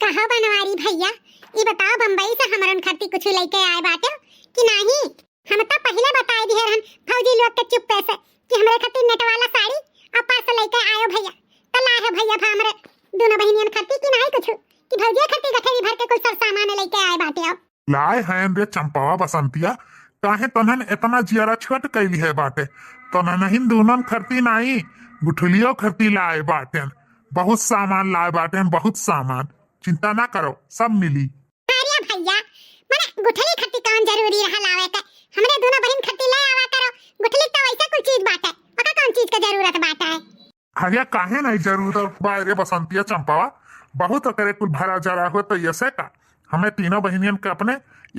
कहा बनवारी भैया, ये बताओ बम्बई से हमरन खर्ती कुछ लेके आए बाटे कि नहीं? हम तो पहले बताए दिए रहन फौजी लोग के चुप पैसे कि हमरे खर्ती नेट वाला साड़ी और पर्स लेके आयो भैया। तो ला है भैया हमरे दोनों बहनियन खर्ती कि नहीं कुछ कि भौजी खर्ती गठरी भर के कुछ सब सामान लेके आए बाटे। अब लाए हैं रे चंपावा बसंतिया, काहे तनहन इतना जियारा छट कैली है बाटे। तनहन दोनों खर्ती नहीं गुठलियो खर्ती लाए बाटेन, बहुत सामान लाए बाटेन, बहुत सामान। चिंता ना करो, सब मिली। अरे भैया माने गुठली खर्ती कौन जरूरी रहा लावे के? हमरे दोनों बहन खर्ती ले आवा करो। गुठली तो वैसे कुछ चीज बाटे, ओका कौन चीज के जरूरत बाटे है? अरे काहे नहीं जरूरत बा रे बसंतिया चंपावा, बहुत करे कुल भरा जरा हो तो ऐसे का हमें तीनों बहनियन के अपने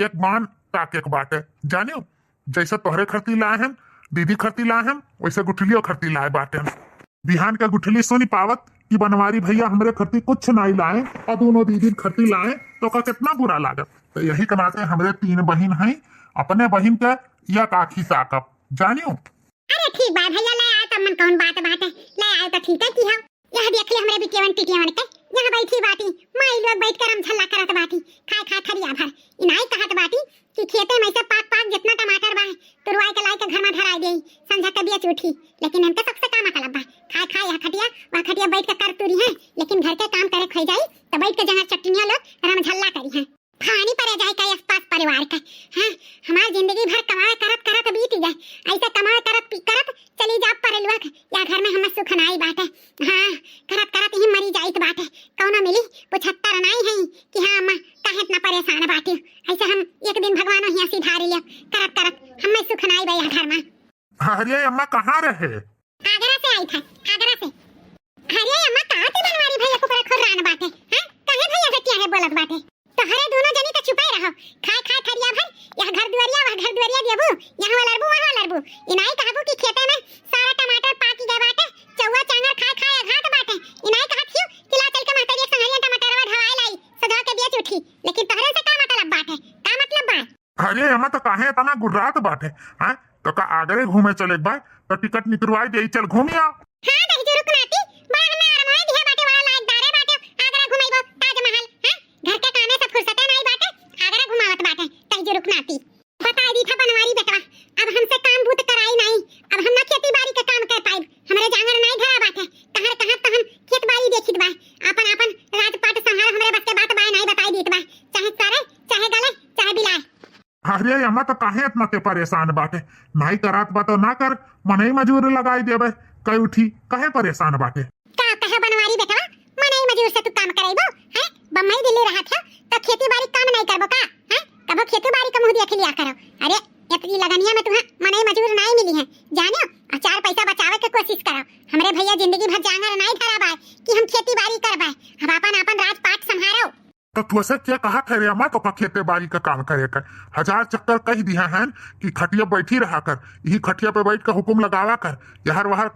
एक मान ताके के बाटे। जानियो जैसे तोहरे खर्ती लाए हैं, दीदी खर्ती लाए हैं, वैसे गुठलियो खर्ती लाए बाटे। बिहान का गुठली सुनी पावत कि बनवारी भैया हमरे खर्ती कुछ नहीं लाए और दोनों दीदी खर्ती लाए तो का कितना बुरा लागत। तो यही कमाते हमरे तीन बहन हैं, अपने बहन के या काखी साकब। जानियो अरे ठीक बा भैया, ले आए तो मन कौन बात बात है, ले आए तो ठीक है कि हम यह देख ले हमरे बिटियावन टिटियावन के यहाँ बैठी बाटी, माई लोग बैठ कर हम झल्ला करत बाटी, खाए खाए थरिया भर। इनाई कहत बाटी कि खेते में से पाक पाक जितना टमाटर बा तुरवाई के लाई के घर में धराई देई, समझा तबियत उठी। लेकिन इनके सबसे का मतलब बा, खाए खाए यह खटिया वह खटिया बैठ के कर तुरी है, लेकिन घर के काम करे खई जाई तो बैठ के जहाँ चटनिया लोग राम झल्ला करी है। फानी पड़े जाए का आसपास परिवार का है। हमार जिंदगी भर कमाए करत करत बीत जाए, ऐसे कमाए करत करत चली जा परलुआ या घर में हम सुख नाई बाटे। हाँ करत करत ही मरी जाइत बाटे, कौनो मिली 75 नहीं है कि हाँ अम्मा काहे इतना परेशान बाटी। ऐसे हम एक दिन भगवान ही सिधार लियो, करत करत हमें सुख नाई बा घर में। अरे अम्मा कहाँ रहे? आगरा से आई था, आगरा से। अरे अम्मा कहाँ थे बनवारी भैया को पर खुरान बाटे हैं, काहे भैया गटिया है बोलत बाटे? तो हरे दोनों जनी तो छुपाए रहो, खाए खाए थरिया भर, यह घर दुआरिया वह घर दुआरिया देबू, यहाँ लड़बू वहाँ लड़बू। इनाई कहबू कि खेते में सारा टमाटर पाकी गए बाटे, चौवा चांगर खाए खाए घाट बाटे। इनाई कहत हियो कि ला चल के महतरिया संगरिया टमाटरवा ढवाए लाई, सदा के बेच उठी। लेकिन तहरे से का मतलब बाटे, का मतलब बा? अरे अम्मा तो काहे इतना गुर्रात बाटे हैं? तो का आगरे घूमे चले बा तो टिकट निकलवाई दे, चल घूमिया। हां दही जो रुकनाती बड़ा हमें आरामोए दिया बाटे, वाला लायक दारे बाटे, आगरा घुमाइबो ताजमहल हैं, घर के कामे से फुर्सते नहीं बाटे, आगरा घुमावत बाटे दही जो रुकनाती। बताई दी था बनवारी बेटवा, अब हमसे काम बूत कराई नहीं, अब हम ना खेती बाड़ी का काम कर पाइब। हमरे जांगर नहीं धरा बाटे, कहां कहां तो हम खेत बाड़ी देखित बा, अपन अपन राजपाट संहार हमरे बस के बात बा नहीं बताई दीत बा, चाहे सारे चाहे गले चाहे बिलाए। अरे अम्मा तो काहे इतना ते परेशान बाटे? नहीं करात बा तो ना कर, मनई मजूर लगाई देबे, कई उठी काहे परेशान बाटे? का कहे बनवारी बेटवा, मनई मजूर से तू काम कराइबो हैं? बम्बई दिल्ली रहा था तो खेती बाड़ी काम नहीं करबो का हैं? कबो खेती बाड़ी का मुंह देख लिया करो। अरे इतनी लगनिया में तुम्हें मनई मजूर नहीं मिली है, जानियो और 4 पैसा बचावे के कोशिश करो। हमरे भैया जिंदगी भर जांगर नहीं धरा बा कि हम खेती बाड़ी करबे, हम अपन अपन राजपाट संभारो। तो तुझसे क्या कहा थे रे अम्मा तो का खेते बाड़ी का काम करे कर? 1000 चक्कर कह दिया है कि खटिया बैठी रहा कर, यही खटिया पे बैठ कर हुक्म लगावा कर, यार वहां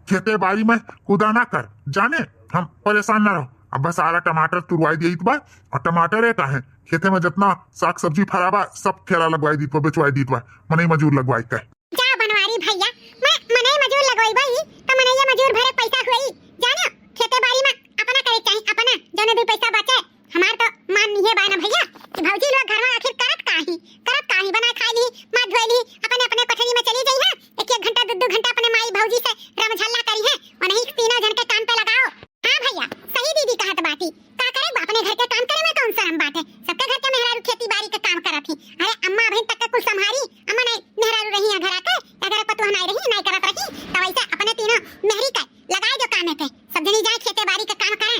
खेते बाड़ी में कूदा ना कर। जाने हम परेशान ना रहो, अब बस सारा टमाटर तुरवाई दी बा, और टमाटर है काहे खेते में जितना साग सब्जी फराबा सब खेला लगवाई दी बेचवाई दी बा, मनई मजूर लगवाई कर। जा बनवारी भैया, मैं मनई मजूर लगवाई बा ही तो मनई मजूर भरे पैसा हुई। जानो खेते बाड़ी में अपना करे चाहिए, अपना जने भी पैसा बचे। हमार तो मान नहीं है बाना भैया कि भौजी लोग घर में आखिर करत काहे बना खाई ली मां धोई ली, अपने अपने कोठरी में चली जाई है, एक एक घंटा दो घंटा अपने माई भौजी से रमझल्ला करी है और नहीं तीनों जन के काम पे लगाओ। हां भैया सही दीदी कहत बाटी, का करे अपने घर के काम करे में कौन शर्म बात है? सबके घर के मेहरारू खेती बाड़ी का काम करत ही। अरे अम्मा अभी तक कुछ संभारी, अम्मा नहीं मेहरारू रही है घर आके, अगर पतुह नहीं रही नहीं करत रही तो वैसे अपने तीनों मेहरी का लगाए जो कामे पे सब जनी जाए खेती बाड़ी का काम करें।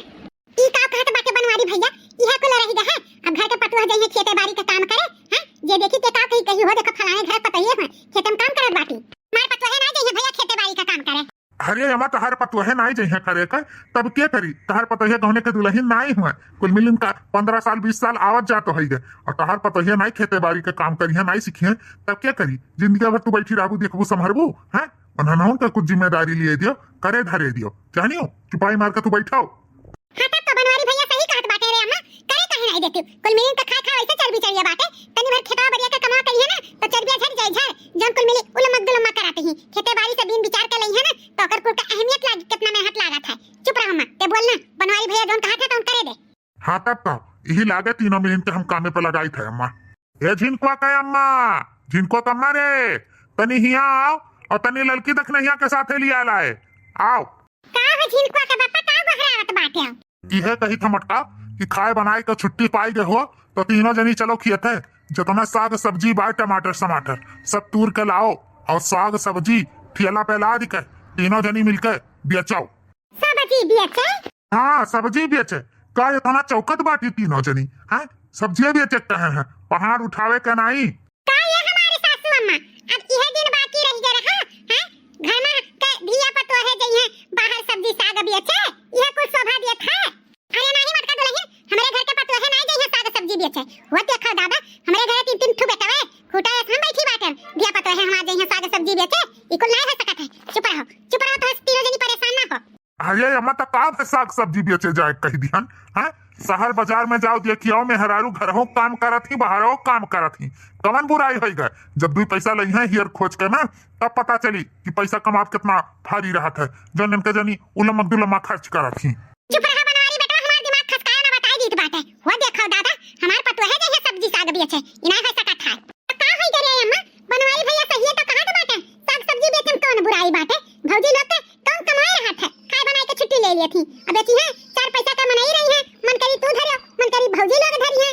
ई का कहत बाटे बनवारी भैया, इहा को रही है अब घर के पतुह जाइए खेते बाड़ी का काम करे हैं? ये देखी के का कही हो देखो फलाने घर पतइए है खेतम काम करत बाटी, मार पतुह ना जाइए भैया खेते बाड़ी का काम करे। अरे अम्मा तहार पतोहे नहीं जइहे करे कर, तब क्या करी? तहार पतोहे गहने के दुल्हन नहीं हुआ, कुल मिलन का 15 साल 20 साल आवत जात तो है, और तहार पतोहे नहीं खेते बाड़ी का काम करिए नहीं सीखिए, तब क्या करी? जिंदगी भर तू बैठी रहबू देखबू संभरबू हैं? उन्होंने का कुछ जिम्मेदारी लिए दियो, करे धरे दियो, जानियो चुपाई मार के तू बैठाओ। हां तब तो बनवारी भैया सही कहत बाटे रे अम्मा, करे काहे नहीं देती? कुल मिलन का खा खा ऐसे चल भी चाहिए बाटे, तनी भर खेतवा बढ़िया का कमा करिए ना तो चरबिया झड़ जाए झड़, जन कुल मिली उलमक दुलमक कराते ही खेते बाड़ी से दिन विचार के लई है ना तो ओकर कुल का अहमियत लागी कितना मेहनत लागत है। चुप रहो अम्मा ते बोलना, बनवारी भैया जोन कहा था तो करे दे। हाँ तो काटब तो यही लागे तीनों मिलिन के हम कामे पे लगाई थे अम्मा। ए झिनकुआ का अम्मा, झिनको कम्मा रे, तनी हिया आओ और तनी लड़की देखने हिया के साथे लिया लाए आओ। का हो झिनकुआ का बापा का बहरावत बाटे? इहे कही था मटका कि खाए बनाए का छुट्टी पाई गए हो तो तीनों जनी चलो खियते, जितना साग सब्जी बा टमाटर समाटर सब तूर के लाओ और साग सब्जी ठेला पे ला दिखे, तीनों जनी मिलकर बेचाओ। सब्जी बेचे? हाँ सब्जी बेचे, का इतना चौकत बाटी तीनों जनी है, सब्जियां बेचे कहे हैं, पहाड़ उठावे के नहीं। का ये हमारे सासू अम्मा अब यह दिन बाकी रह गया रहा है, घर में के धिया पतो है जई है बाहर सब्जी साग बेचे, यह कुछ शोभा देत है? अरे नहीं मटका दुल्हन, हमारे घर के पतो है नहीं जई है साग सब्जी बेचे, वो देखो दादा हमारे घर तीन तीन ठू बेटा है, खूटा हम बैठी बाटे, धिया पतो है हमारे जई है साग सब्जी बेचे, इकुल नहीं हो सकत है। चुप रहो तो तीनों जनी परेशान ना हो। अरे अम्मा तो का साग सब्जी बेचे जाए कही दिहन है, शहर बाजार में जाओ देखियो मेहरारू घर हो काम करत ही बाहर हो काम करत ही, कवन बुराई हो गए जब भी पैसा लई है हियर खोज के ना तब पता चली कि पैसा कमा कितना भारी रहा है, जो इनके जनी उलमक दुलमा खर्च करत ही। चुप रहा बनवारी बेटा, हमार दिमाग खसकाया ना बताई दीत बाटे, वो देखो दादा हमार पतो है जई है सब्जी साग बेचे, इना है सकत है का होई करे अम्मा? बनवारी भैया सही है तो कहां के बाटे साग सब्जी बेचे में कौन बुराई बाटे? भौजी लोग के कम कमाए रहा है, खाए बनाए के छुट्टी ले ली थी, अब बेटी है चार पैसा का मनाई रही है, मन करी तू धरियो मन करी भौजी लोग धरी है,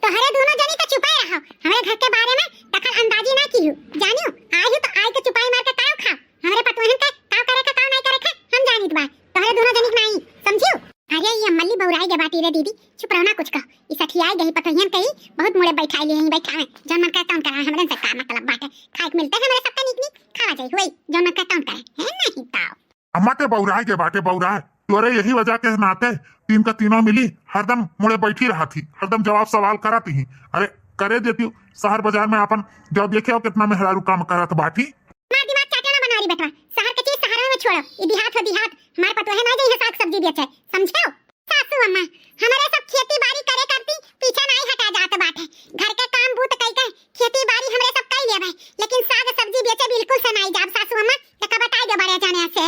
तो हरे दोनों जनी तो छुपाए रहो, हमारे घर के बारे में दखल अंदाजी ना कीयो, जानियो आयु तो आय के छुपाई मार के काव खाओ, हमारे पतोहन के काव करे का काव नहीं करे के हम जानित बा, तो हरे दोनों जनी नहीं समझियो। अरे ये मल्ली बौराई के बाटी रे दीदी, चुप रहो ना कुछ कहो, ई सठियाई गई पतोहन कही बहुत मुड़े बैठाई ले हैं बैठा है, जन मन का काम करा हमरे से का मतलब बाटे, खाए के मिलते हमारे सबका निक निक खावा जाई होई, जन मन का काम करे है नहीं ताओ। अम्मा ते बौराए के बाटे बौराए, तोरे यही वजह के नाते तीन का तीनों मिली हरदम मुड़े बैठी रहा थी, हरदम जवाब सवाल कराती ही, अरे करे देती शहर बाजार में अपन जब देखे हो कितना मेहरारू काम करत बाटी। मां दिमाग चाटे ना बनवारी बेटा, शहर के चीज शहर में छोड़ो, ई देहात हो देहात, हमारे पतो है ना जई है साग सब्जी बेचे, समझो सासू अम्मा हमारे सब खेती बाड़ी करे करती पीछे नहीं हटा जात बाटे, घर के काम बूत कई के खेती बाड़ी हमरे सब कई लेबे, लेकिन साग सब्जी बेचे बिल्कुल से नहीं जाब सासू अम्मा, का बताई दो बड़े जाने से।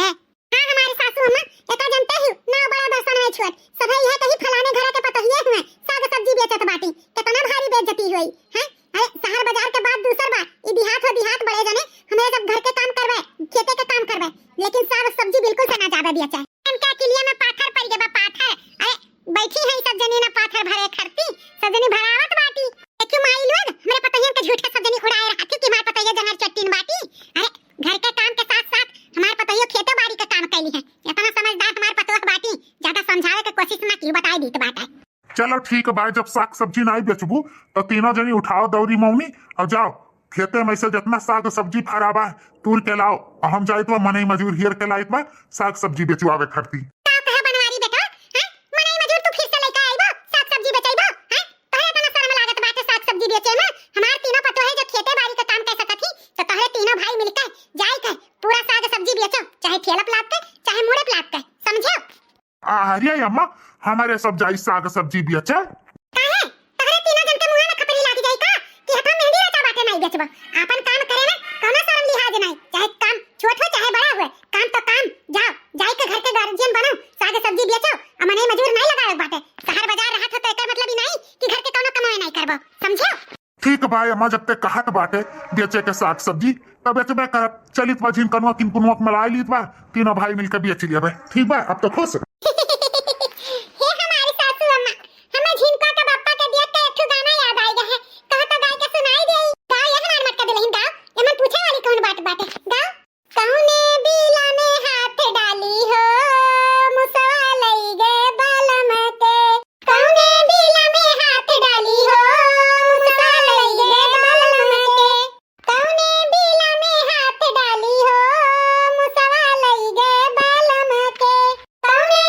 हां हमारे सासू अम्मा एका जानते ही ना बड़ा दर्शन में छोड़ सब यह कही फलाने घर के पतो ही हुए साग सब्जी बेचत बाटी, कितना भारी बेइज्जती हुई है। अरे शहर बाजार के बाद दूसर बा ई देहात हो देहात बड़े जने हमें सब घर के काम करवे खेते के काम करवे, लेकिन साग सब्जी बिल्कुल से ना जाबे बेचे, इनका किलिया में पाथर पड़ गए बा पाथर, अरे बैठी है सब जनी ना पाथर भरे खरती सब जनी भरावत बाटी, क्यों माई लोग मेरे पतोहियन के झूठ के सब जनी उड़ाए रहा थी कि मार पतोहिया जंगल चट्टीन बाटी। अरे घर के काम के साथ साथ हमार पतोहियो खेती बाड़ी का काम कैली है, इतना समझदार हमार पतोह बाटी, ज्यादा समझावे के कोशिश ना की बताई दी तो बात है। चलो ठीक है भाई, जब साग सब्जी नहीं बेचबू तो तीनों जनी उठाओ दौरी मौनी और जाओ खेते में से जितना साग सब्जी फराबा तूर के लाओ, और हम जाए तो मनई मजूर हियर के लाइत बा साग सब्जी बेचवावे खरती। का कहे बनवारी बेटा हैं, मनई मजूर तू फिर से लेके आइबो साग सब्जी बेचैबो हैं, तोहरे तना शर्म लागत बाटे साग सब्जी बेचे में, हमार तीनों पतो है जो खेते बाड़ी का काम कर सकत ही, तो तोहरे तीनों भाई मिलकर जाई के पूरा साग सब्जी बेचो, चाहे ठेला प्लाट के चाहे मुड़े प्लाट के, समझो। अरे अम्मा हमारे सब जाई साग सब्जी बेचे काहे तोहरे तीनों जन के मुंह में खपरी लागी जाई का कि हथा मेहंदी रचा बाटे नहीं बेचबो, आपन काम करे में कोनो शर्म लिहाज नहीं, चाहे काम छोट हो चाहे बड़ा हो, काम तो काम, जाओ जाई के घर के गार्जियन बनो साग सब्जी बेचो, अमने मजूर नहीं लगावे बाटे, शहर बाजार रहत हो तो एकर मतलब ही नहीं कि घर के कोनो कमाई नहीं करबो, समझो। ठीक भाई अम्मा जब तक कहत बाटे बेचे के साग सब्जी तब बेचबे करब, चलित बा जिन कनुआ किन कुनुआ मलाई लीत बा तीनों भाई मिलकर बेच लिया, ठीक बा अब तो खुश। हे हमारी सासू अम्मा हमें झिनका का बापा के देख के एक ठो गाना याद आई है, कहो तो गाय के सुनाई देई, गाओ ये हमार मटका दुल्हन गाओ, ये मन पूछे वाली कौन बात बाटे, गाओ। कौने बिला में हाथ डाली हो मुसवा लई गए बालम के, कौने बिला में हाथ डाली हो मुसवा लई गए बालम के, कौने बिला में हाथ डाली हो मुसवा लई गए बालम के, कौने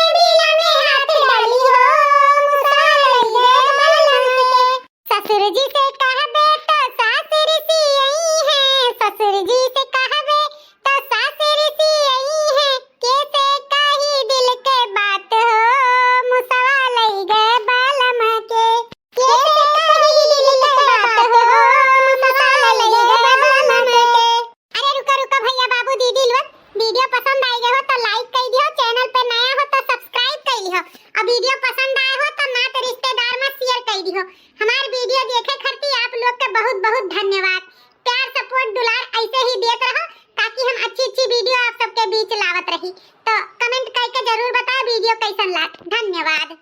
वीडियो कैसन लाग। धन्यवाद।